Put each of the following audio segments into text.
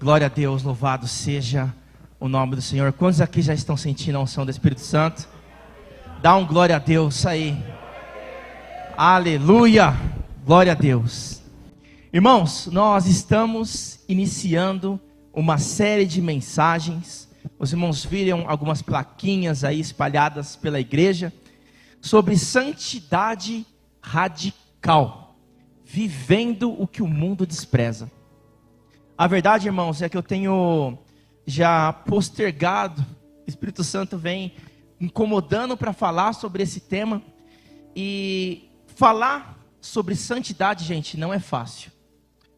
Glória a Deus, louvado seja o nome do Senhor. Quantos aqui já estão sentindo a unção do Espírito Santo? Dá um glória a Deus aí. Aleluia, glória a Deus. Irmãos, nós estamos iniciando uma série de mensagens. Os irmãos viram algumas plaquinhas aí espalhadas pela igreja sobre santidade radical, vivendo o que o mundo despreza. A verdade, irmãos, é que eu tenho já postergado, o Espírito Santo vem incomodando para falar sobre esse tema. E falar sobre santidade, gente, não é fácil.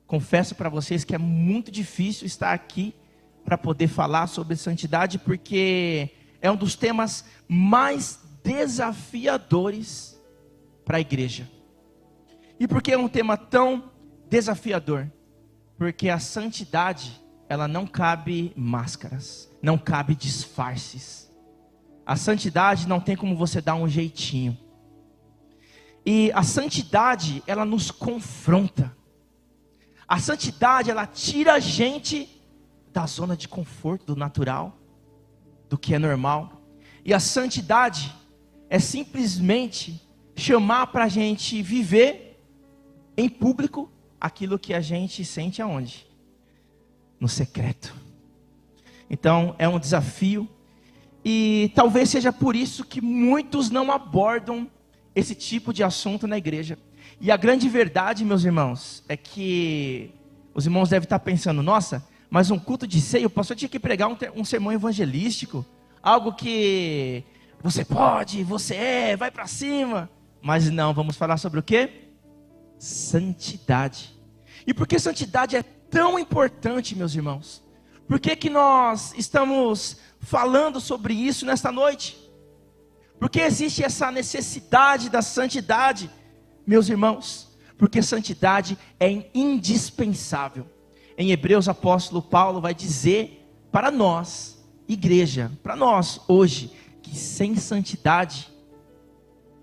Confesso para vocês que é muito difícil estar aqui para poder falar sobre santidade, porque é um dos temas mais desafiadores para a igreja. E por que é um tema tão desafiador? Porque a santidade, ela não cabe máscaras, não cabe disfarces. A santidade não tem como você dar um jeitinho. E a santidade, ela nos confronta. A santidade, ela tira a gente da zona de conforto, do natural, do que é normal. E a santidade é simplesmente chamar para a gente viver em público aquilo que a gente sente aonde? No secreto. Então é um desafio. E talvez seja por isso que muitos não abordam esse tipo de assunto na igreja. E a grande verdade, meus irmãos, é que os irmãos devem estar pensando: nossa, mas um culto de ceia, o pastor tinha que pregar um sermão evangelístico, algo que você pode, você vai para cima. Mas não, vamos falar sobre o quê? Santidade. E por que santidade é tão importante, meus irmãos? Por que que nós estamos falando sobre isso nesta noite? Porque existe essa necessidade da santidade, meus irmãos? Porque santidade é indispensável. Em Hebreus, o apóstolo Paulo vai dizer para nós, igreja, para nós hoje, que sem santidade,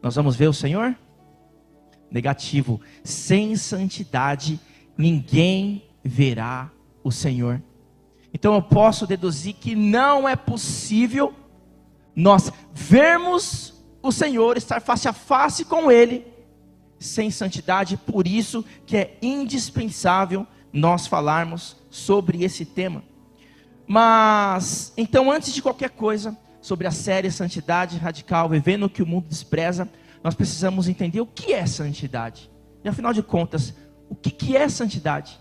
nós vamos ver o Senhor? Negativo. Sem santidade, ninguém verá o Senhor. Então eu posso deduzir que não é possível nós vermos o Senhor, estar face a face com Ele, sem santidade. Por isso que é indispensável nós falarmos sobre esse tema. Mas, então, antes de qualquer coisa, sobre a série Santidade Radical, vivendo o que o mundo despreza, nós precisamos entender o que é santidade. E afinal de contas, o que é santidade?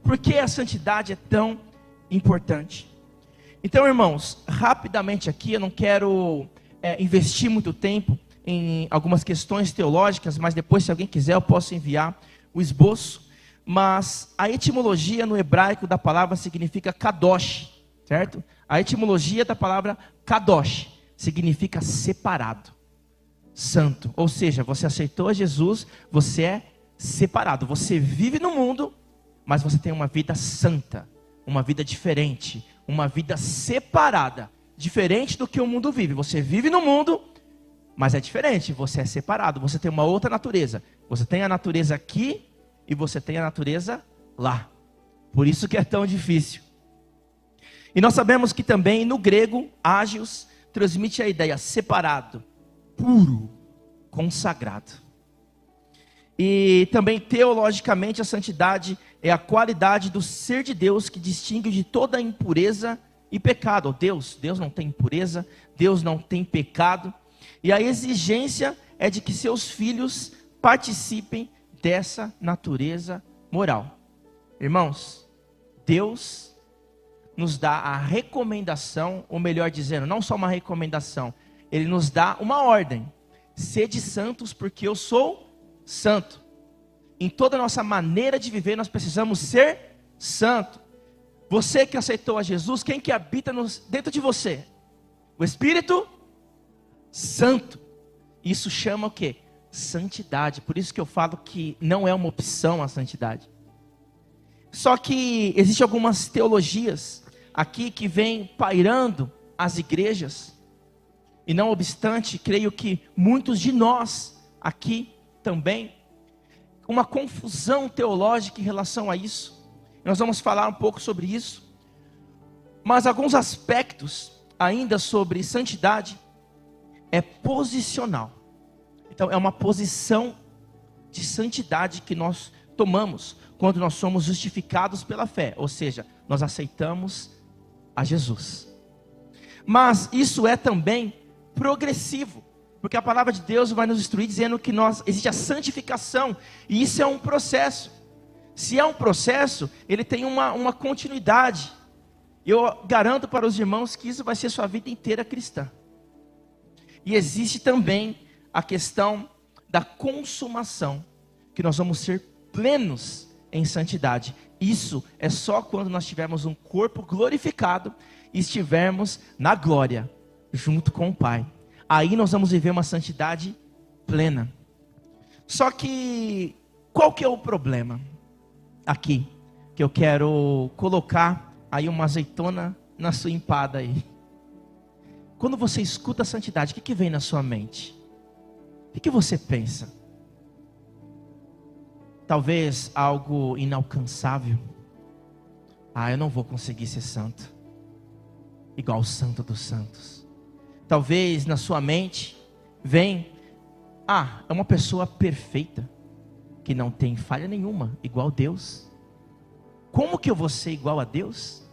Por que a santidade é tão importante? Então, irmãos, rapidamente aqui, eu não quero investir muito tempo em algumas questões teológicas, mas depois, se alguém quiser, eu posso enviar o esboço. Mas a etimologia no hebraico da palavra significa kadosh, certo? A etimologia da palavra kadosh significa separado, santo. Ou seja, você aceitou a Jesus, você é separado. Você vive no mundo, mas você tem uma vida santa, uma vida diferente, uma vida separada, diferente do que o mundo vive. Você vive no mundo, mas é diferente, você é separado, você tem uma outra natureza. Você tem a natureza aqui e você tem a natureza lá. Por isso que é tão difícil. E nós sabemos que também no grego, ágios transmite a ideia separado, puro, consagrado. E também teologicamente a santidade é a qualidade do ser de Deus que distingue de toda impureza e pecado. Deus não tem impureza, Deus não tem pecado. E a exigência é de que seus filhos participem dessa natureza moral. Irmãos, Deus nos dá a recomendação, ou melhor dizendo, não só uma recomendação, Ele nos dá uma ordem: sede santos porque eu sou santo. Em toda a nossa maneira de viver, nós precisamos ser santo. Você que aceitou a Jesus, quem que habita dentro de você? O Espírito Santo. Isso chama o quê? Santidade. Por isso que eu falo que não é uma opção a santidade. Só que existem algumas teologias aqui que vêm pairando as igrejas. E não obstante, creio que muitos de nós aqui também, uma confusão teológica em relação a isso. Nós vamos falar um pouco sobre isso. Mas alguns aspectos ainda sobre santidade é posicional. Então é uma posição de santidade que nós tomamos quando nós somos justificados pela fé, ou seja, nós aceitamos a Jesus. Mas isso é também progressivo, porque a palavra de Deus vai nos instruir dizendo que existe a santificação, e isso é um processo. Se é um processo, ele tem uma continuidade. Eu garanto para os irmãos que isso vai ser sua vida inteira cristã. E existe também a questão da consumação, que nós vamos ser plenos em santidade. Isso é só quando nós tivermos um corpo glorificado e estivermos na glória, junto com o Pai. Aí nós vamos viver uma santidade plena. Só que, qual que é o problema aqui? Que eu quero colocar aí uma azeitona na sua empada aí. Quando você escuta a santidade, o que vem na sua mente? O que você pensa? Talvez algo inalcançável. Eu não vou conseguir ser santo, igual o santo dos santos. Talvez na sua mente vem, é uma pessoa perfeita, que não tem falha nenhuma, igual Deus. Como que eu vou ser igual a Deus?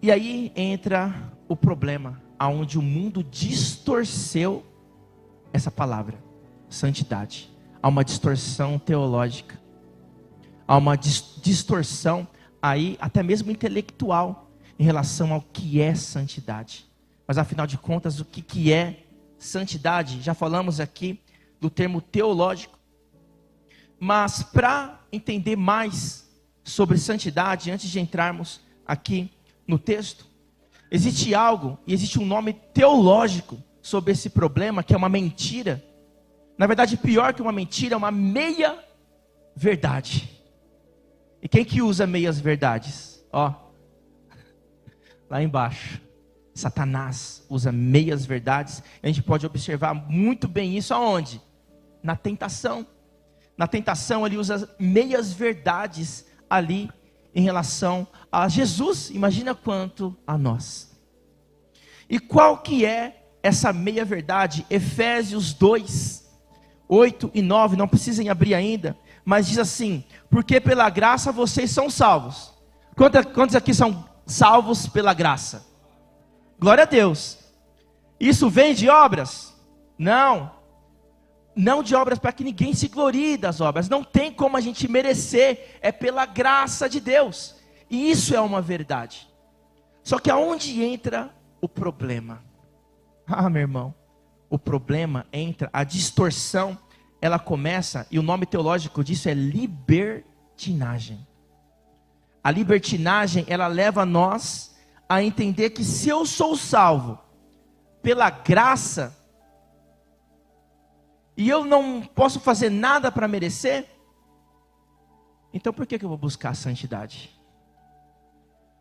E aí entra o problema, aonde o mundo distorceu essa palavra, santidade. Há uma distorção teológica, há uma distorção aí até mesmo intelectual em relação ao que é santidade. Mas afinal de contas, o que é santidade? Já falamos aqui do termo teológico. Mas para entender mais sobre santidade, antes de entrarmos aqui no texto, existe algo e existe um nome teológico sobre esse problema, que é uma mentira. Na verdade, pior que uma mentira, é uma meia verdade. E quem que usa meias verdades? Lá embaixo, Satanás usa meias verdades. A gente pode observar muito bem isso aonde? Na tentação. Na tentação ele usa meias verdades ali em relação a Jesus. Imagina quanto a nós. E qual que é essa meia verdade? Efésios 2, 8 e 9, não precisem abrir ainda, mas diz assim: porque pela graça vocês são salvos. Quantos aqui são salvos pela graça? Glória a Deus. Isso vem de obras? Não de obras para que ninguém se glorie das obras. Não tem como a gente merecer, é pela graça de Deus. E isso é uma verdade. Só que aonde entra o problema? Meu irmão, o problema entra, a distorção, ela começa, e o nome teológico disso é libertinagem. A libertinagem, ela leva nós a entender que se eu sou salvo pela graça, e eu não posso fazer nada para merecer, então por que eu vou buscar a santidade?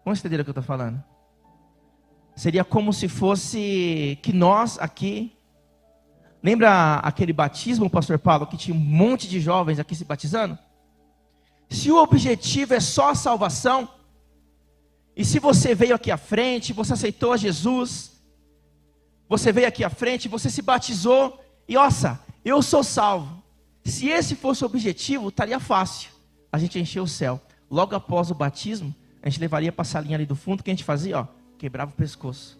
Vamos entender o que eu estou falando? Seria como se fosse que nós aqui, lembra aquele batismo, pastor Paulo, que tinha um monte de jovens aqui se batizando? Se o objetivo é só a salvação, e se você veio aqui à frente, você aceitou a Jesus, você veio aqui à frente, você se batizou, e eu sou salvo. Se esse fosse o objetivo, estaria fácil a gente encher o céu. Logo após o batismo, a gente levaria para a salinha ali do fundo, o que a gente fazia? Quebrava o pescoço.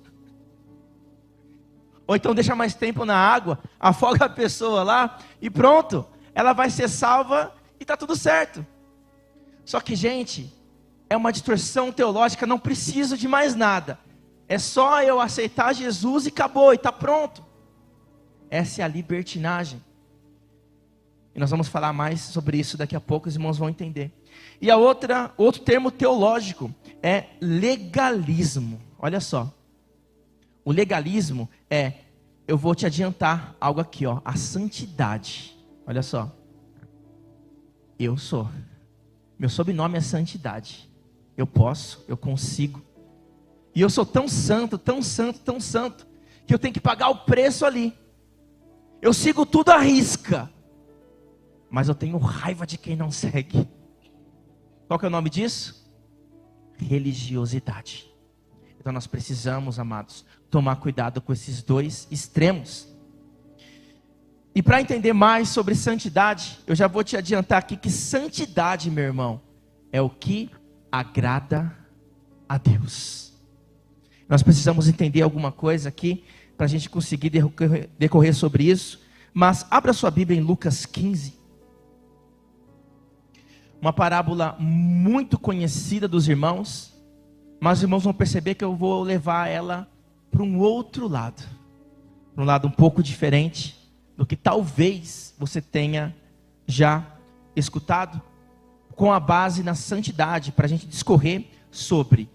Ou então deixa mais tempo na água, afoga a pessoa lá e pronto, ela vai ser salva e está tudo certo. Só que, gente, é uma distorção teológica, não preciso de mais nada. É só eu aceitar Jesus e acabou, e está pronto. Essa é a libertinagem. E nós vamos falar mais sobre isso daqui a pouco, os irmãos vão entender. E outro termo teológico é legalismo. Olha só. O legalismo eu vou te adiantar algo aqui, a santidade. Olha só. Meu sobrenome é santidade. Eu posso, eu consigo. E eu sou tão santo, tão santo, tão santo, que eu tenho que pagar o preço ali. Eu sigo tudo à risca, mas eu tenho raiva de quem não segue. Qual que é o nome disso? religiosidade. Então nós precisamos, amados, tomar cuidado com esses dois extremos. E para entender mais sobre santidade, eu já vou te adiantar aqui que santidade, meu irmão, é o que agrada a Deus. Nós precisamos entender alguma coisa aqui para a gente conseguir decorrer sobre isso. Mas abra sua Bíblia em Lucas 15. Uma parábola muito conhecida dos irmãos, mas os irmãos vão perceber que eu vou levar ela para um outro lado. Para um lado um pouco diferente do que talvez você tenha já escutado, com a base na santidade, para a gente discorrer sobre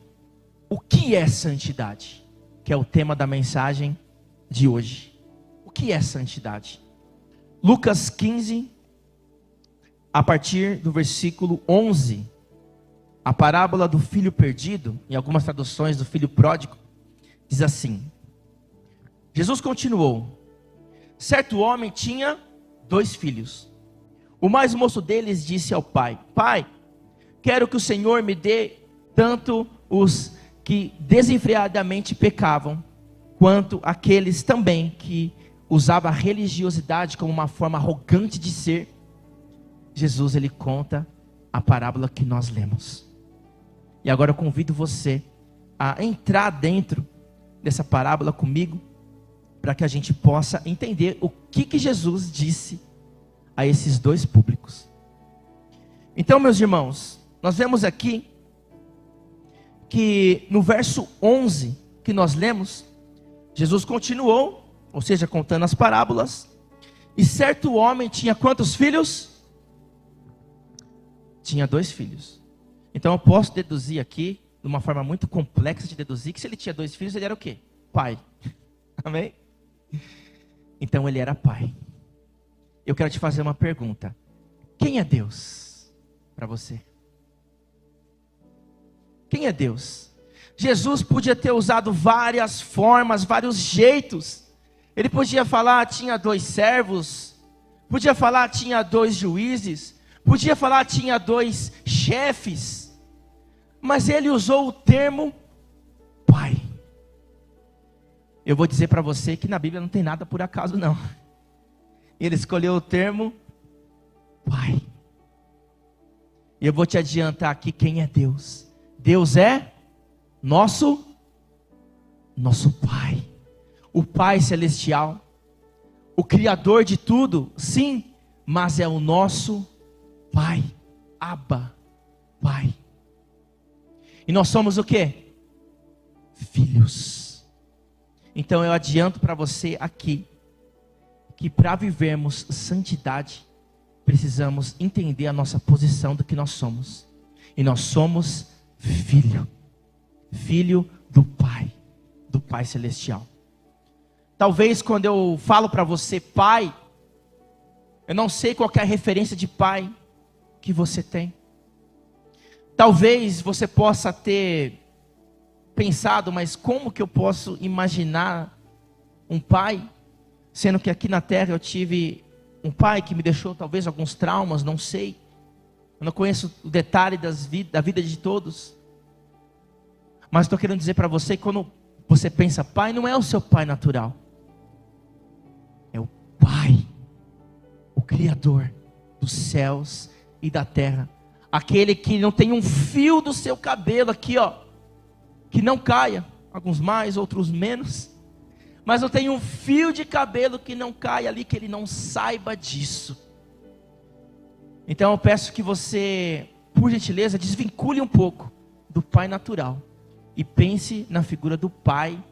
o que é santidade, que é o tema da mensagem de hoje. O que é santidade? Lucas 15, a partir do versículo 11, a parábola do filho perdido, em algumas traduções do filho pródigo, diz assim: Jesus continuou: certo homem tinha 2 filhos. O mais moço deles disse ao pai: Pai, quero que o Senhor me dê tanto os que desenfreadamente pecavam, quanto aqueles também que usavam a religiosidade como uma forma arrogante de ser. Jesus, ele conta a parábola que nós lemos. E agora eu convido você a entrar dentro dessa parábola comigo, para que a gente possa entender o que Jesus disse a esses 2 públicos. Então, meus irmãos, nós vemos aqui que no verso 11 que nós lemos, Jesus continuou, ou seja, contando as parábolas. E certo homem tinha quantos filhos? Tinha 2 filhos. Então eu posso deduzir aqui, de uma forma muito complexa de deduzir, que se ele tinha 2 filhos, ele era o quê? Pai. Amém? Então ele era pai. Eu quero te fazer uma pergunta: quem é Deus para você? Quem é Deus? Jesus podia ter usado várias formas, vários jeitos. Ele podia falar: tinha 2 servos. Podia falar: tinha 2 juízes. Podia falar: tinha 2 chefes. Mas ele usou o termo pai. Eu vou dizer para você que na Bíblia não tem nada por acaso não. Ele escolheu o termo pai. E eu vou te adiantar aqui quem é Deus. Deus é nosso Pai. O Pai celestial. O Criador de tudo, sim, mas é o nosso Pai. Abba, Pai. E nós somos o quê? Filhos. Então eu adianto para você aqui, que para vivermos santidade, precisamos entender a nossa posição do que nós somos. E nós somos filho do Pai celestial. Talvez quando eu falo para você pai, eu não sei qual é a referência de pai que você tem. Talvez você possa ter pensado, mas como que eu posso imaginar um pai, sendo que aqui na terra eu tive um pai que me deixou talvez alguns traumas, não sei. Eu não conheço o detalhe da vida de todos. Mas estou querendo dizer para você que quando você pensa pai, não é o seu pai natural. É o Pai, o Criador dos céus e da terra. Aquele que não tem um fio do seu cabelo aqui, ó, que não caia. Alguns mais, outros menos. Mas não tem um fio de cabelo que não caia ali, que ele não saiba disso. Então eu peço que você, por gentileza, desvincule um pouco do Pai natural e pense na figura do Pai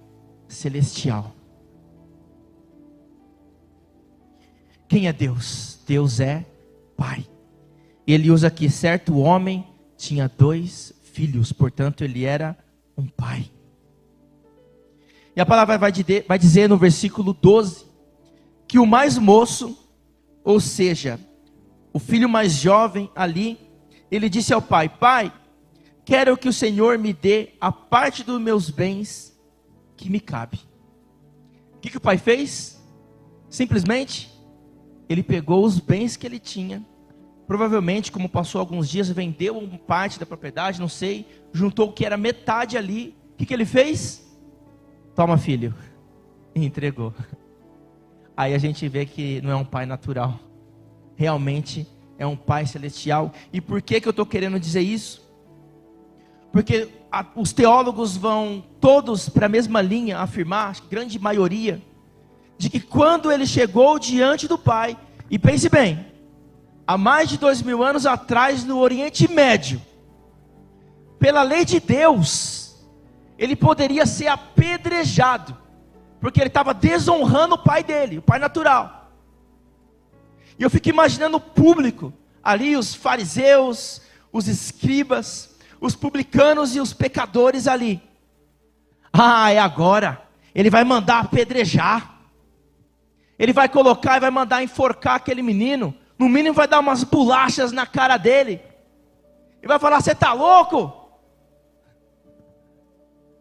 celestial. Quem é Deus? Deus é Pai. Ele usa aqui: certo homem tinha 2 filhos, portanto ele era um pai. E a palavra vai dizer no versículo 12, que o mais moço, ou seja, o filho mais jovem ali, ele disse ao pai: Pai, quero que o Senhor me dê a parte dos meus bens que me cabe. O que o pai fez? Simplesmente, ele pegou os bens que ele tinha provavelmente, como passou alguns dias, vendeu uma parte da propriedade, não sei, juntou o que era metade ali. O que ele fez? Toma, filho, e entregou. Aí a gente vê que não é um pai natural, realmente é um pai celestial. E por que eu estou querendo dizer isso? Porque os teólogos vão todos para a mesma linha afirmar, acho que grande maioria, de que quando ele chegou diante do Pai, e pense bem, há mais de 2000 anos atrás no Oriente Médio, pela lei de Deus, ele poderia ser apedrejado, porque ele estava desonrando o pai dele, o pai natural. E eu fico imaginando o público, ali os fariseus, os escribas, os publicanos e os pecadores ali. É agora, ele vai mandar apedrejar, ele vai colocar e vai mandar enforcar aquele menino, no mínimo vai dar umas bolachas na cara dele, e vai falar: você está louco?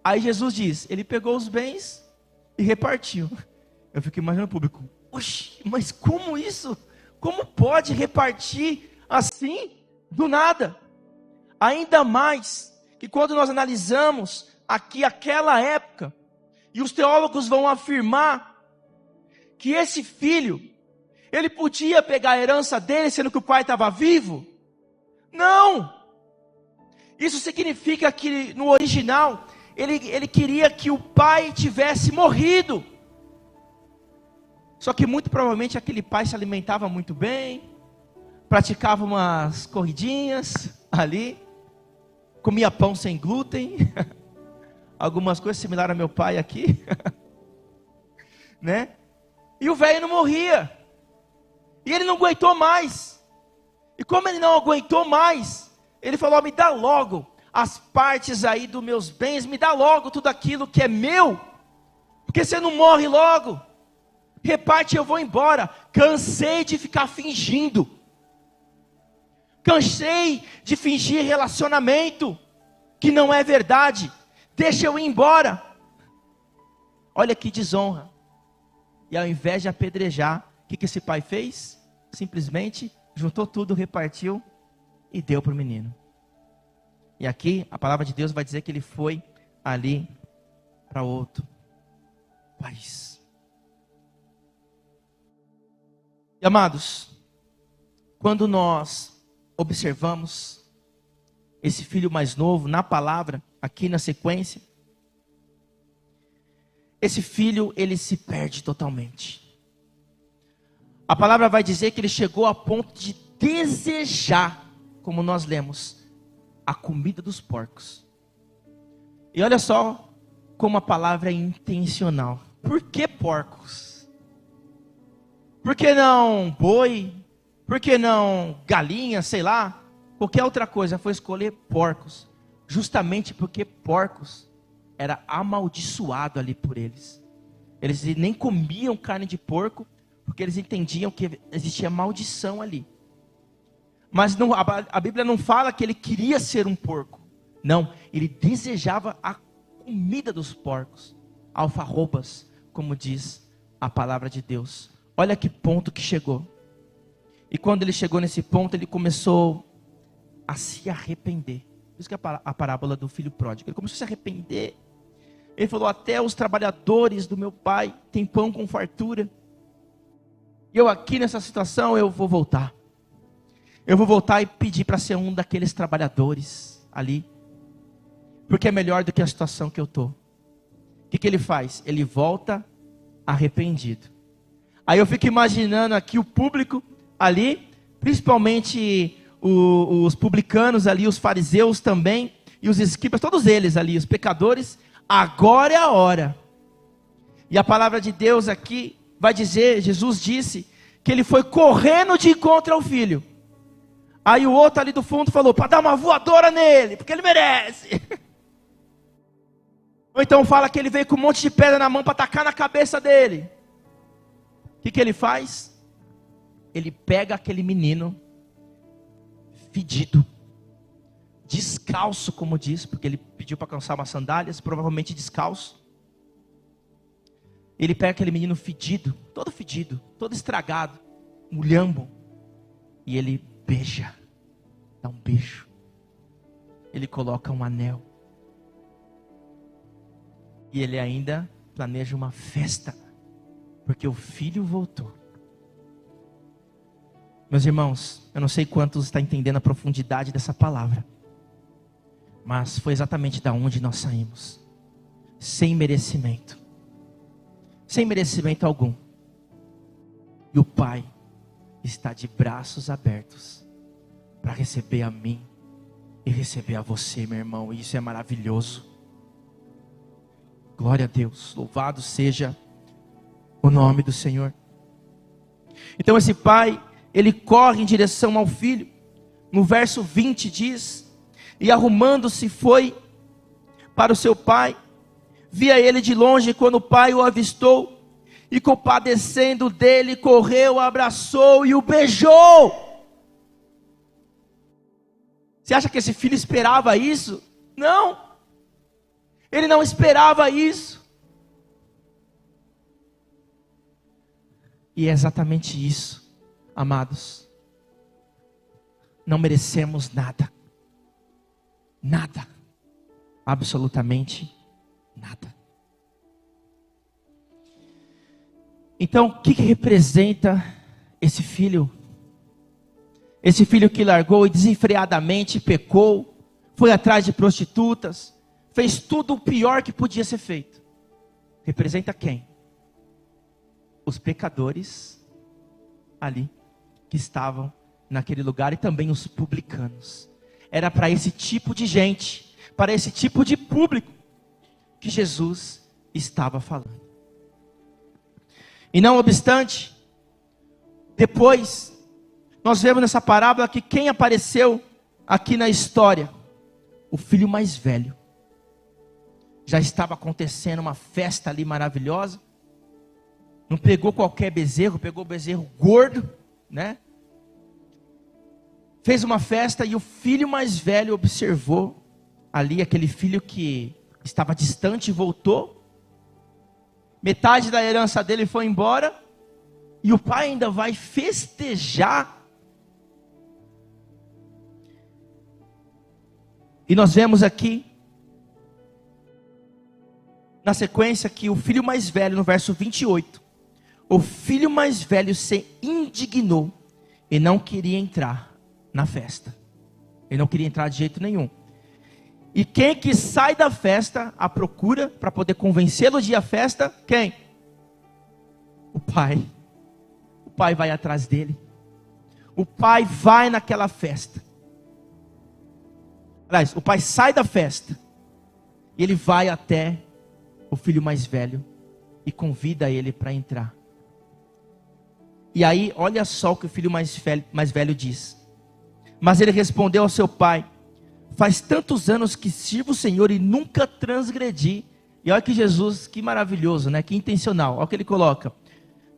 Aí Jesus diz, ele pegou os bens e repartiu. Eu fico imaginando o público: oxe, mas como isso? Como pode repartir assim, do nada? Ainda mais que quando nós analisamos aqui aquela época, e os teólogos vão afirmar que esse filho, ele podia pegar a herança dele, sendo que o pai estava vivo? Não! Isso significa que no original, ele queria que o pai tivesse morrido. Só que muito provavelmente aquele pai se alimentava muito bem, praticava umas corridinhas ali, comia pão sem glúten, algumas coisas similares ao meu pai aqui, né? E o velho não morria, e ele não aguentou mais. E como ele não aguentou mais, ele falou: me dá logo as partes aí dos meus bens, me dá logo tudo aquilo que é meu, porque você não morre logo, reparte, eu vou embora. Cansei de ficar fingindo, cansei de fingir relacionamento que não é verdade, deixa eu ir embora. Olha que desonra. E ao invés de apedrejar, o que esse pai fez? Simplesmente juntou tudo, repartiu e deu para o menino. E aqui a palavra de Deus vai dizer que ele foi ali para outro país. E amados, quando nós observamos esse filho mais novo na palavra, aqui na sequência, esse filho, ele se perde totalmente. A palavra vai dizer que ele chegou a ponto de desejar, como nós lemos, a comida dos porcos. E olha só como a palavra é intencional. Por que porcos? Por que não boi? Por que não galinha, sei lá? Qualquer outra coisa, foi escolher porcos. Justamente porque porcos era amaldiçoado ali por eles. Eles nem comiam carne de porco, porque eles entendiam que existia maldição ali. Mas não, a Bíblia não fala que ele queria ser um porco. Não, ele desejava a comida dos porcos, alfarrobas, como diz a palavra de Deus. Olha que ponto que chegou. E quando ele chegou nesse ponto, ele começou a se arrepender. Por isso que é a parábola do filho pródigo. Ele começou a se arrepender. Ele falou: até os trabalhadores do meu pai têm pão com fartura. E eu aqui nessa situação, eu vou voltar. Eu vou voltar e pedir para ser um daqueles trabalhadores ali. Porque é melhor do que a situação que eu estou. O que ele faz? Ele volta arrependido. Aí eu fico imaginando aqui o público ali, principalmente os publicanos ali, os fariseus também, e os escribas, todos eles ali, os pecadores. Agora é a hora. E a palavra de Deus aqui vai dizer, Jesus disse, que ele foi correndo de encontro ao filho. Aí o outro ali do fundo falou: para dar uma voadora nele, porque ele merece. Ou então fala que ele veio com um monte de pedra na mão para tacar na cabeça dele. O que ele faz? Ele pega aquele menino fedido, descalço, como diz, porque ele pediu para calçar umas sandálias, provavelmente descalço. Ele pega aquele menino fedido, todo estragado, mulhambo, e ele beija, dá um beijo. Ele coloca um anel. E ele ainda planeja uma festa, porque o filho voltou. Meus irmãos, eu não sei quantos estão entendendo a profundidade dessa palavra, mas foi exatamente da onde nós saímos, sem merecimento algum. E o Pai está de braços abertos para receber a mim e receber a você, meu irmão. E isso é maravilhoso. Glória a Deus, louvado seja o nome do Senhor. Então esse pai, ele corre em direção ao filho. No verso 20 diz: e arrumando-se foi para o seu pai, via ele de longe quando o pai o avistou, e compadecendo dele, correu, abraçou e o beijou. Você acha que esse filho esperava isso? Não, ele não esperava isso. E é exatamente isso, amados. Não merecemos nada. Nada. Absolutamente nada. Então, o que representa esse filho? Esse filho que largou e desenfreadamente pecou, foi atrás de prostitutas, fez tudo o pior que podia ser feito. Representa quem? Os pecadores ali que estavam naquele lugar, e também os publicanos. Era para esse tipo de gente, para esse tipo de público que Jesus estava falando. E não obstante, depois nós vemos nessa parábola que quem apareceu aqui na história? O filho mais velho. Já estava acontecendo uma festa ali maravilhosa. Não pegou qualquer bezerro, pegou o bezerro gordo, né? Fez uma festa e o filho mais velho observou ali aquele filho que estava distante e voltou. Metade da herança dele foi embora e o pai ainda vai festejar. E nós vemos aqui na sequência que o filho mais velho, no verso 28, o filho mais velho se indignou e não queria entrar na festa. Ele não queria entrar de jeito nenhum. E quem que sai da festa à procura para poder convencê-lo de ir à festa? Quem? O pai. O pai vai atrás dele. O pai vai naquela festa. Aliás, o pai sai da festa e ele vai até o filho mais velho e convida ele para entrar. E aí, olha só o que o filho mais velho diz. Mas ele respondeu ao seu pai: faz tantos anos que sirvo o Senhor e nunca transgredi. E olha que Jesus, que maravilhoso, né? Que intencional. Olha o que ele coloca: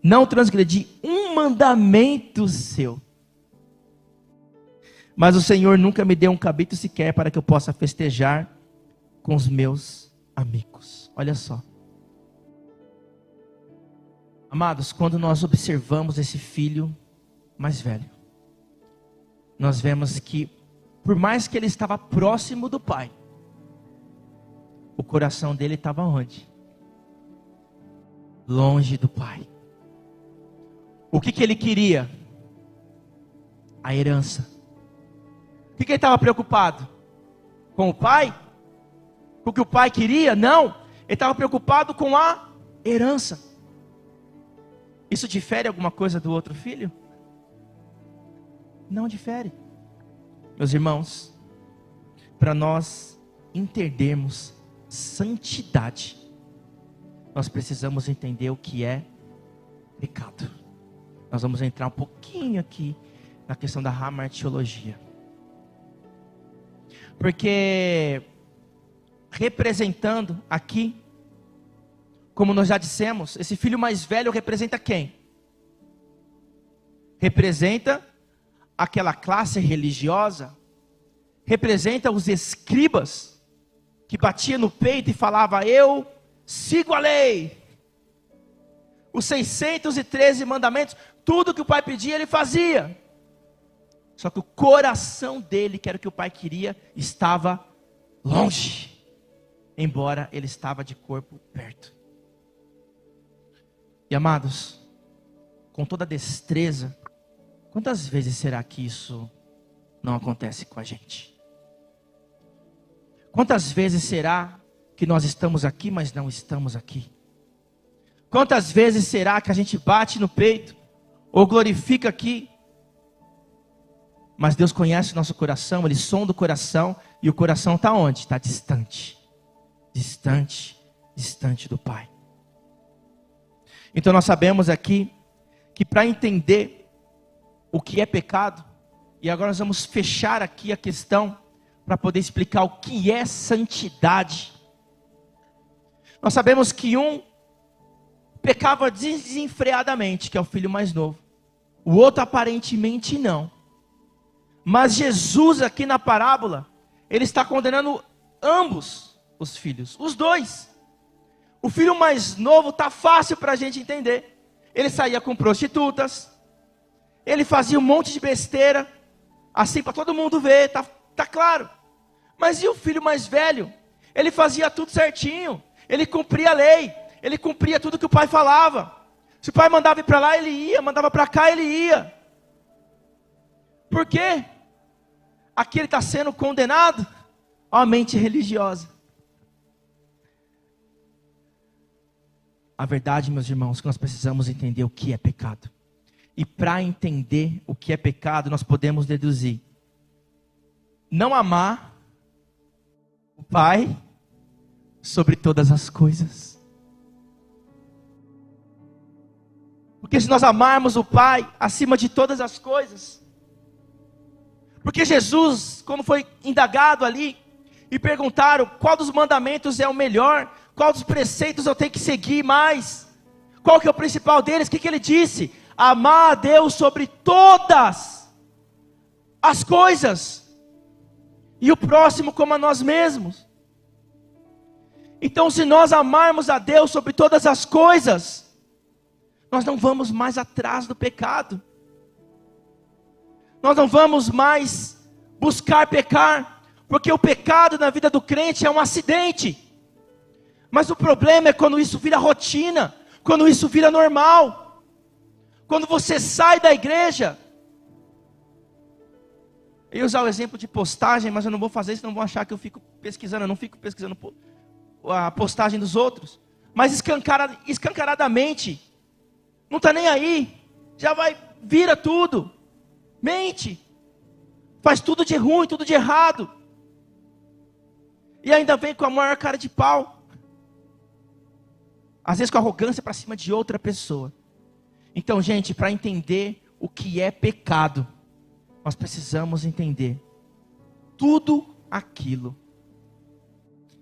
não transgredi um mandamento seu. Mas o Senhor nunca me deu um cabrito sequer para que eu possa festejar com os meus amigos. Olha só. Amados, quando nós observamos esse filho mais velho, nós vemos que, por mais que ele estava próximo do pai, o coração dele estava onde? Longe do pai. O que ele queria? A herança. O que ele estava preocupado? Com o pai? Com o que o pai queria? Não. Ele estava preocupado com a herança. Isso difere alguma coisa do outro filho? Não difere. Meus irmãos, para nós entendermos santidade, nós precisamos entender o que é pecado. Nós vamos entrar um pouquinho aqui na questão da hamartiologia. Porque representando aqui, como nós já dissemos, esse filho mais velho representa quem? Representa aquela classe religiosa, representa os escribas, que batia no peito e falava: eu sigo a lei. Os 613 mandamentos, tudo que o pai pedia ele fazia. Só que o coração dele, que era o que o pai queria, estava longe, embora ele estava de corpo perto. E amados, com toda destreza, quantas vezes será que isso não acontece com a gente? Quantas vezes será que nós estamos aqui, mas não estamos aqui? Quantas vezes será que a gente bate no peito, ou glorifica aqui, mas Deus conhece o nosso coração, Ele sonda o coração, e o coração está onde? Está distante, distante, distante do Pai. Então nós sabemos aqui, que para entender o que é pecado, e agora nós vamos fechar aqui a questão, para poder explicar o que é santidade. Nós sabemos que um pecava desenfreadamente, que é o filho mais novo. O outro aparentemente não. Mas Jesus aqui na parábola, ele está condenando ambos os filhos, os dois. O filho mais novo está fácil para a gente entender. Ele saía com prostitutas, ele fazia um monte de besteira, assim para todo mundo ver, tá claro. Mas e o filho mais velho? Ele fazia tudo certinho, ele cumpria a lei, ele cumpria tudo que o pai falava. Se o pai mandava ir para lá, ele ia, mandava para cá, ele ia. Por quê? Aqui ele está sendo condenado à mente religiosa. A verdade, meus irmãos, que nós precisamos entender o que é pecado. E para entender o que é pecado, nós podemos deduzir: não amar o Pai sobre todas as coisas. Porque se nós amarmos o Pai acima de todas as coisas, porque Jesus, quando foi indagado ali, e perguntaram qual dos mandamentos é o melhor, qual dos preceitos eu tenho que seguir mais, qual que é o principal deles, o que ele disse? Amar a Deus sobre todas as coisas, e o próximo como a nós mesmos. Então, se nós amarmos a Deus sobre todas as coisas, nós não vamos mais atrás do pecado. Nós não vamos mais buscar pecar, porque o pecado na vida do crente é um acidente. Mas o problema é quando isso vira rotina, quando isso vira normal. Quando você sai da igreja, eu ia usar o exemplo de postagem, mas eu não vou fazer isso, não vão achar que eu fico pesquisando, eu não fico pesquisando a postagem dos outros. Mas escancaradamente, não está nem aí, já vira tudo. Mente, faz tudo de ruim, tudo de errado, e ainda vem com a maior cara de pau, às vezes com arrogância para cima de outra pessoa. Então, gente, para entender o que é pecado, nós precisamos entender tudo aquilo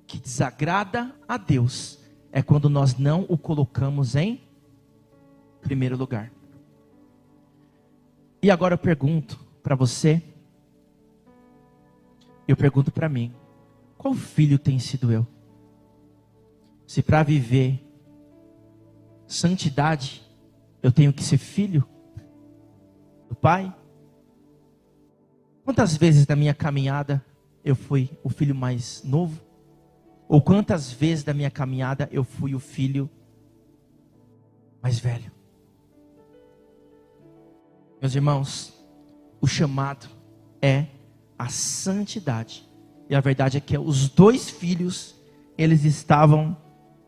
que desagrada a Deus, é quando nós não o colocamos em primeiro lugar. E agora eu pergunto para você, eu pergunto para mim, qual filho tem sido eu? Se para viver santidade, eu tenho que ser filho do Pai? Quantas vezes na minha caminhada eu fui o filho mais novo? Ou quantas vezes da minha caminhada eu fui o filho mais velho? Meus irmãos, o chamado é a santidade. E a verdade é que os dois filhos, eles estavam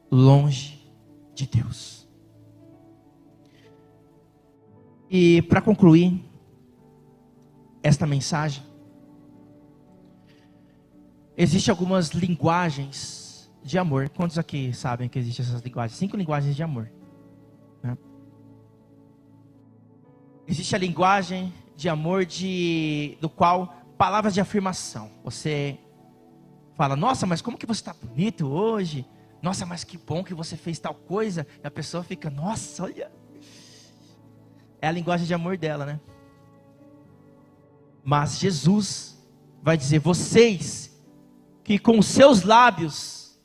longe de Deus. E para concluir esta mensagem, existem algumas linguagens de amor. Quantos aqui sabem que existem essas linguagens? 5 linguagens de amor, né? Existe a linguagem de amor do qual palavras de afirmação. Você fala, nossa, mas como que você está bonito hoje? Nossa, mas que bom que você fez tal coisa. E a pessoa fica, nossa, olha. É a linguagem de amor dela, né? Mas Jesus vai dizer, vocês que com os seus lábios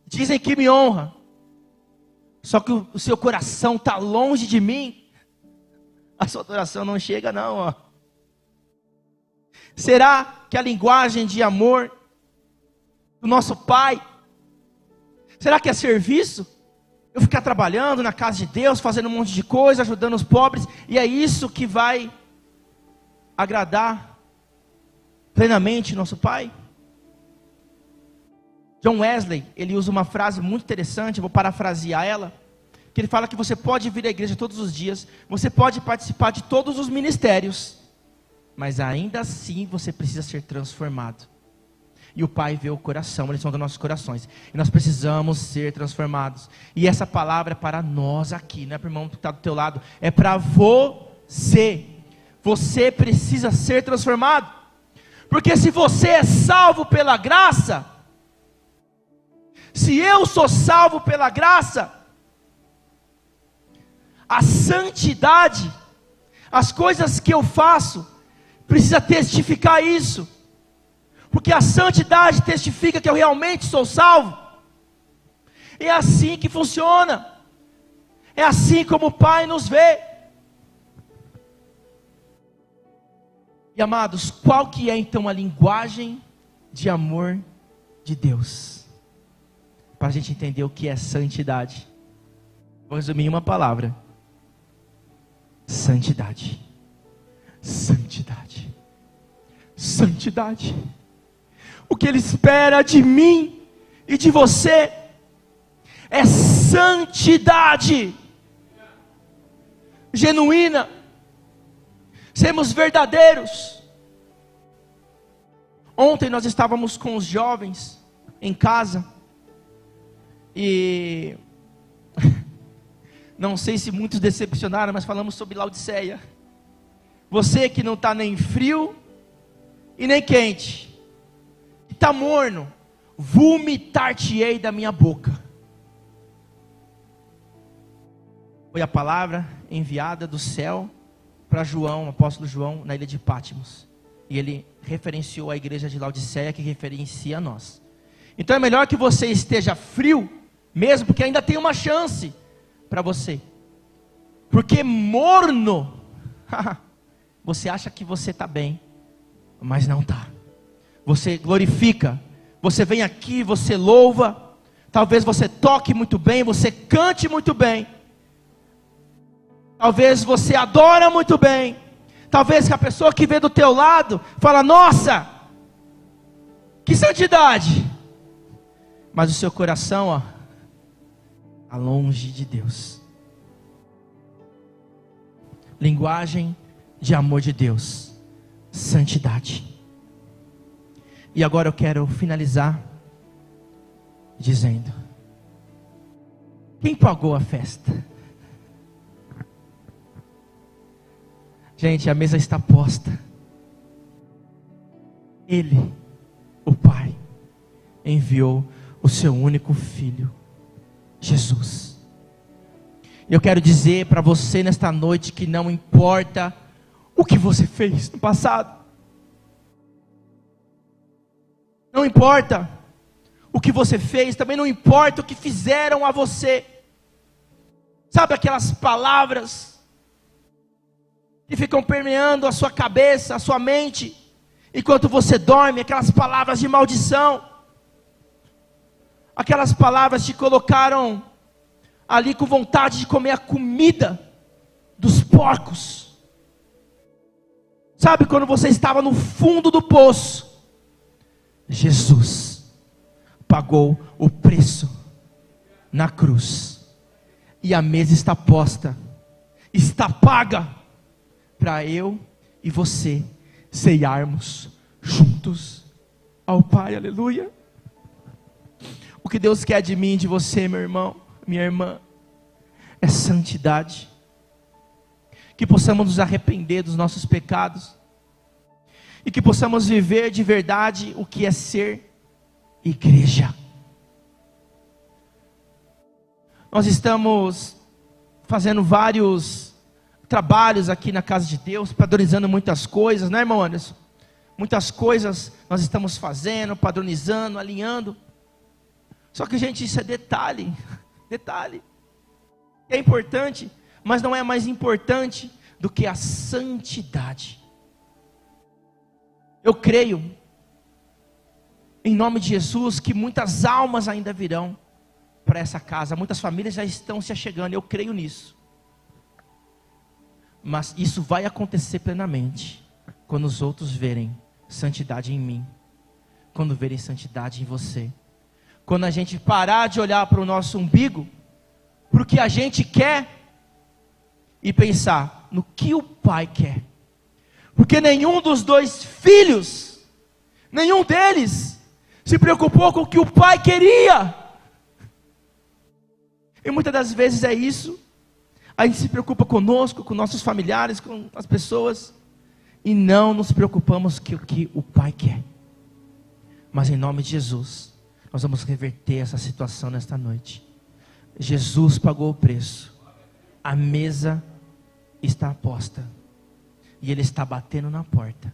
dizem que me honra, só que o seu coração está longe de mim, a sua adoração não chega não, ó. Será que a linguagem de amor do nosso Pai, será que é serviço? Eu ficar trabalhando na casa de Deus, fazendo um monte de coisa, ajudando os pobres, e é isso que vai agradar plenamente nosso Pai? John Wesley, ele usa uma frase muito interessante, eu vou parafrasear ela, que ele fala que você pode vir à igreja todos os dias, você pode participar de todos os ministérios, mas ainda assim você precisa ser transformado. E o Pai vê o coração, eles são dos nossos corações, e nós precisamos ser transformados. E essa palavra é para nós aqui, não é para o irmão que está do teu lado, é para você. Você precisa ser transformado, porque se você é salvo pela graça, se eu sou salvo pela graça, a santidade, as coisas que eu faço, precisa testificar isso, porque a santidade testifica que eu realmente sou salvo. É assim que funciona, é assim como o Pai nos vê. E amados, qual que é então a linguagem de amor de Deus? Para a gente entender o que é santidade, vou resumir em uma palavra: santidade. Santidade. Santidade. O que Ele espera de mim e de você é santidade genuína, sermos verdadeiros. Ontem nós estávamos com os jovens em casa, e não sei se muitos decepcionaram, mas falamos sobre Laodiceia. Você que não está nem frio e nem quente, que está morno, vomitar-te-ei da minha boca. Foi a palavra enviada do céu para João, o apóstolo João, na ilha de Patmos. E ele referenciou a igreja de Laodiceia, que referencia a nós. Então é melhor que você esteja frio mesmo, porque ainda tem uma chance para você. Porque morno, você acha que você está bem, mas não está. Você glorifica, você vem aqui, você louva, talvez você toque muito bem, você cante muito bem, talvez você adora muito bem, talvez que a pessoa que vê do teu lado fala: nossa, que santidade, mas o seu coração está longe de Deus. Linguagem de amor de Deus, santidade. E agora eu quero finalizar dizendo: quem pagou a festa? Gente, a mesa está posta. Ele, o Pai, enviou o seu único filho, Jesus. E eu quero dizer para você nesta noite que não importa o que você fez no passado, não importa o que você fez, também não importa o que fizeram a você. Sabe aquelas palavras que ficam permeando a sua cabeça, a sua mente, enquanto você dorme, aquelas palavras de maldição, aquelas palavras te colocaram ali com vontade de comer a comida dos porcos. Sabe quando você estava no fundo do poço? Jesus pagou o preço na cruz, e a mesa está posta, está paga, para eu e você ceiarmos juntos ao Pai. Aleluia. O que Deus quer de mim e de você, meu irmão, minha irmã, é santidade. Que possamos nos arrepender dos nossos pecados, e que possamos viver de verdade o que é ser igreja. Nós estamos fazendo vários trabalhos aqui na casa de Deus, padronizando muitas coisas, né, irmão Anderson? Muitas coisas nós estamos fazendo, padronizando, alinhando. Só que, gente, isso é detalhe. Detalhe. É importante, mas não é mais importante do que a santidade. Eu creio, em nome de Jesus, que muitas almas ainda virão para essa casa, muitas famílias já estão se achegando, eu creio nisso. Mas isso vai acontecer plenamente quando os outros verem santidade em mim, quando verem santidade em você, quando a gente parar de olhar para o nosso umbigo, para o que a gente quer, e pensar no que o Pai quer. Porque nenhum dos dois filhos, nenhum deles se preocupou com o que o Pai queria. E muitas das vezes é isso. A gente se preocupa conosco, com nossos familiares, com as pessoas, e não nos preocupamos com o que o Pai quer. Mas em nome de Jesus, nós vamos reverter essa situação nesta noite. Jesus pagou o preço. A mesa está posta. E Ele está batendo na porta.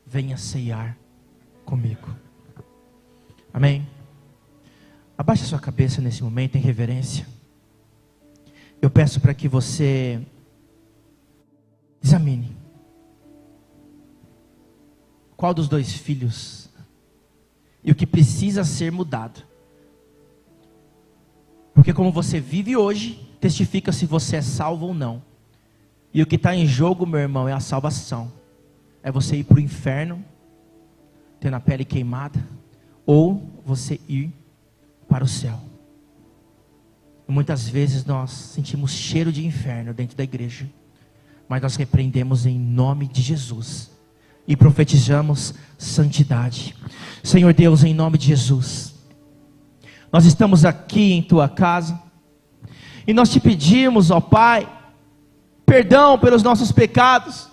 Venha ceiar comigo. Amém? Abaixe a sua cabeça nesse momento em reverência. Eu peço para que você examine. Qual dos dois filhos e o que precisa ser mudado. Porque como você vive hoje, testifica se você é salvo ou não. E o que está em jogo, meu irmão, é a salvação. É você ir para o inferno, tendo a pele queimada, ou você ir para o céu. E muitas vezes nós sentimos cheiro de inferno dentro da igreja, mas nós repreendemos em nome de Jesus e profetizamos santidade. Senhor Deus, em nome de Jesus, nós estamos aqui em tua casa e nós te pedimos, ó Pai, perdão pelos nossos pecados.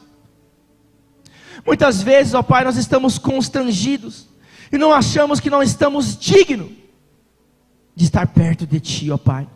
Muitas vezes, ó Pai, nós estamos constrangidos e não achamos que não estamos dignos de estar perto de Ti, ó Pai.